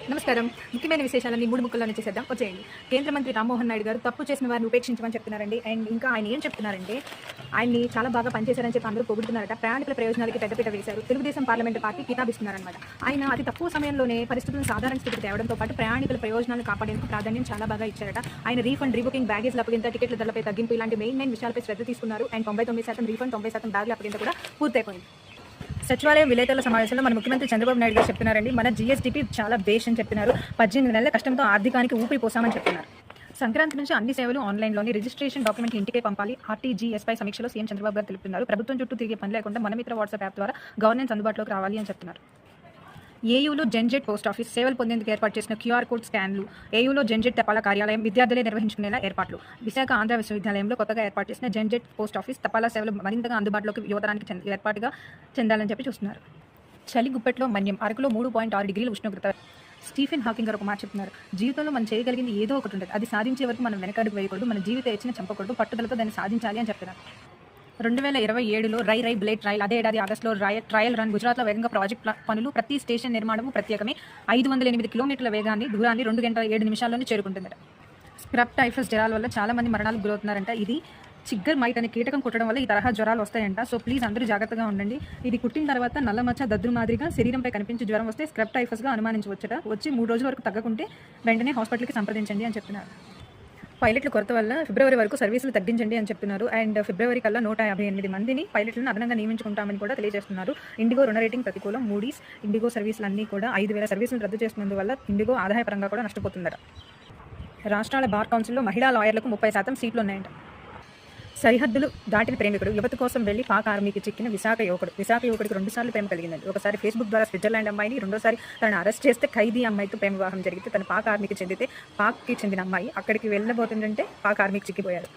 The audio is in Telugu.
నమస్కారం. ముఖ్యమైన విశేషాలన్నీ 3 ముక్కల్లోనే చేసేద్దాం. వచ్చేయండి. కేంద్ర మంత్రి రామ్మోహన్ నాయుడు గారు తప్పు చేసిన వారిని ఉపేక్షించమని చెప్తున్నారండి. అండ్ ఇంకా ఆయన ఏం చెప్తున్నారంటే, ఆయన్ని చాలా బాగా పనిచేశారని చెప్పి అందరూ పొగుడుతున్నారట. ప్రయాణికుల ప్రయోజనాలకి పెద్దపీట వేశారు. తెలుగుదేశం పార్లమెంటు పార్టీ కితాబిస్తున్నారనమాట. ఆయన అతి తక్కువ సమయంలోనే పరిస్థితులను సాధారణ స్థితికి తేవడంతో పాటు ప్రయాణికుల ప్రయోజనాలను కాపాడేందుకు ప్రాధాన్యం చాలా బాగా ఇచ్చారట. ఆయన రీఫండ్, రీబుకింగ్, బ్యాగేజ్ల అప్పగింత, టికెట్ల ధరలపై తగ్గింపు ఇలాంటి మెయిన్ విషయాలపై శ్రద్ధ తీసుకున్నారు. అండ్ 99% రీఫండ్, 90% బ్యాగుల అప్పగింత కూడా పూర్తయిపోయింది. సచివాలయం విలేకరుల సమావేశంలో మన ముఖ్యమంత్రి చంద్రబాబు నాయుడు గారు చెప్తున్నారండి, మన జీఎస్టీపీ చాలా బేష్ అని చెప్తున్నారు. 18 నెలల కష్టంతో ఆర్థికానికి ఊపిరి పోసామని చెప్తున్నారు. సంక్రాంతి నుంచి అన్ని సేవలు ఆన్లైన్లోని రిజిస్ట్రేషన్ డాక్యుమెంట్ ఇంటికే పంపాలి. ఆర్టీజీఎస్ పై సమీక్షలో సీఎం చంద్రబాబు గారు తెలుపుతున్నారు. ప్రభుత్వం చుట్టూ తిరిగే పని లేకుండా మనమిత్ర వాట్సాప్ యాప్ ద్వారా గవర్నెన్స్ అందుబాటులోకి రావాలి అని చెప్తున్నారు. ఏయూలో జెన్జెట్ పోస్ట్ ఆఫీస్ సేవలు పొందేందుకు ఏర్పాటు చేసిన క్యూఆర్ కోడ్ స్కాన్లు, ఏయూలో జెన్జెట్ తపాలా కార్యాలయం విద్యార్థులే నిర్వహించుకునేలా ఏర్పాట్లు, విశాఖ ఆంధ్ర విశ్వవిద్యాలయంలో కొత్తగా ఏర్పాటు చేసిన జెన్జెట్ పోస్ట్ ఆఫీస్ తపాలా సేవలు మరింతగా అందుబాటులోకి యువతరానికి ఏర్పాటుగా చెందాలని చెప్పి చూస్తున్నారు. చలి గుప్పెట్లో మన్యం, అరకులో 3.6 డిగ్రీల ఉష్ణోగ్రత. స్టీఫెన్ హాకింగ్ గారు ఒక మాట చెప్తున్నారు, జీవితంలో మనం చేయగలిగింది ఏదో ఒకటి ఉంటుంది, అది సాధించే వరకు మనం వెనకడుగు వేయకూడదు, మన జీవితం ఇచ్చిన చంపకూడదు, పట్టుదలతో దాన్ని సాధించాలి అని చెప్తున్నారు. 2027లో రై బుల్లెట్ ట్రయల్, అదే ఏడాది ఆగస్టులో ట్రయల్ రన్ గుజరాత్లో వేగంగా ప్రాజెక్ట్ పనులు, ప్రతి స్టేషన్ నిర్మాణము ప్రత్యేకమే. 508 కిలోమీటర్ల దూరాన్ని 2 గంటల 7 నిమిషాల్లోనే చేరుకుంటుందట. స్క్రబ్ టైఫస్ జ్వరాల వల్ల చాలా మంది మరణాలకు గురవుతున్నారంట. ఇది చిగ్గర్ మైట్ అనే కీటకం కుట్టడం వల్ల ఈ తరహా జ్వరాలు వస్తాయంట. సో ప్లీజ్ అందరూ జాగ్రత్తగా ఉండండి. ఇది కుట్టిన తర్వాత నల్లమచ్చ, దద్దురు మాదిరిగా శరీరంపై కనిపించే జ్వరం వస్తే స్క్రబ్ టైఫస్గా అనుమానించవచ్చట. వచ్చి 3 రోజుల వరకు తగ్గకుంటే వెంటనే హాస్పిటల్కి సంప్రదించండి అని చెప్తున్నారు. పైలట్ల కొరత వల్ల ఫిబ్రవరి వరకు సర్వీసులు తగ్గించండి అని చెప్తున్నారు. అండ్ ఫిబ్రవరి కల్లా 158 మందిని పైలట్లను అదనంగా నియమించుకుంటామని కూడా తెలియజేస్తున్నారు. ఇండిగో రుణ రేటింగ్ ప్రతికూలం. మూడీస్ ఇండిగో సర్వీసులన్నీ కూడా 5,000 సర్వీసులు రద్దు చేస్తున్నందువల్ల ఇండిగో ఆదాయపరంగా కూడా నష్టపోతుందట. రాష్ట్రాల బార్ కౌన్సిల్లో మహిళా లాయర్లకు 30% సీట్లు ఉన్నాయంట. సరిహద్దులు దాటిన ప్రేమికుడు, యువత కోసం వెళ్లి పాక్ ఆర్మీకి చిక్కిన విశాఖ యువకుడికి 2 సార్లు ప్రేమ కలిగిందండి. ఒకసారి ఫేస్బుక్ ద్వారా స్విట్జర్లాండ్ అమ్మాయిని, రెండోసారి తనను అరెస్ట్ చేస్తే ఖైదీ అమ్మాయితో ప్రేమ వివాహం జరిగితే తన పాక్ ఆర్మీకి చెందిన అమ్మాయి అక్కడికి వెళ్ళబోతుందంటే పాక్ ఆర్మీకి చిక్కిపోయారు.